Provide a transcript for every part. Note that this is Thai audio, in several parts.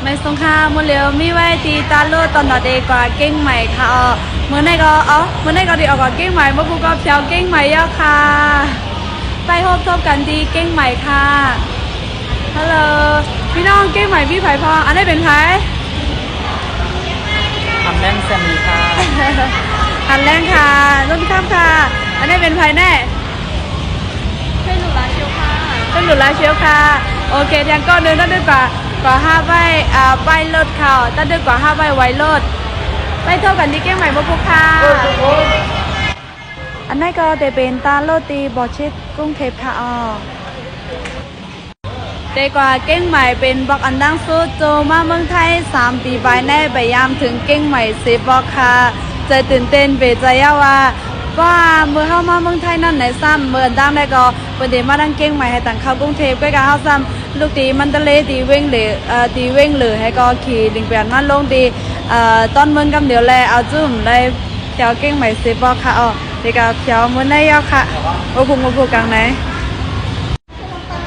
ไม่สงค่ามือเลียวมีไว้ตีตาโลตอนเด็กกว่าเก้งใหม่ค่ะเมื่อไหร่ก็เมื่อไหร่ก็ดีออกกว่าเก้งใหม่เมื่อกูก็เพียวเก้งใหม่ย่อค่ะไปพบทบกันดีเก้งใหม่ค่ะฮัลโหลพี่น้องเก้งใหม่พี่ไผ่พองอันนี้เป็นไผ่ทำแน่นแซมีค่ะอันแรกค่ะต้นข้ามค่ะอันนี้เป็นไผ่แน่เป็นหลุดลาเชียวค่ะเป็นหลุดลาเชียวค่ะโอเคแทนก้อนหนึ่งต้องด้วยกว่าห้าใบใบรถข่าวต้องด้วยกว่าห้าใบไวรถไปเท่ากันที่เก้งใหม่บุกค่ะอันนี้ก็จะเป็นตาโรตีบอชิดกรุงเทพค่ะเด็กกว่าเก้งใหม่เป็นบอกอันดังสู้โจมาเมืองไทย3 ปีใบแน่ใบยามถึงเก้งใหม่เซบอกค่ะใจตื่นเต้นเบใจยาว่าเมื่อเข้ามาเมืองไทยนั่นไหนซ้ำเมื่อดังได้ก็ประเดี๋ยวมาดังเก้งใหม่ให้ต่างเข้ากรุงเทพก็การเข้าซ้ำลูกตีมันตะเลตีเว้งเหลือตีเว้งเหลือให้ก็ขี่ดึงเปลี่ยนมันลงตีตอนเมืองกำเดียวแลเอาจุ่มได้แถวเก้งใหม่เซบอกค่ะเด็กกับแถวมือได้ยาวค่ะโอ้โหกลางไหน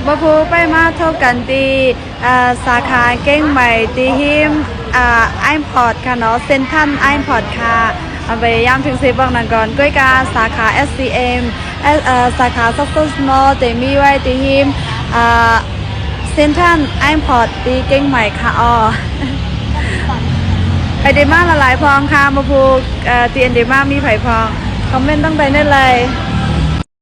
บ่พูไปมาเท่ากันที่สาขาเก้งใหม่ที่หิมไอพอร์ตค่ะเนาะเซ็นทรัลไอพอร์ตค่ะพยายามถึงเซบังนันก่อนก้อยกาสาขา SCM สาขาซับซ้อนสมอลแต่มีไว้ที่หิมเซ็นทรัลไอพอร์ตที่เก้งใหม่ค่ะไอเดมาละลายพองค่ะบ่พูตีอันเดมามีไผ่พองคอมเมนต์ตั้งแต่นั่นเลย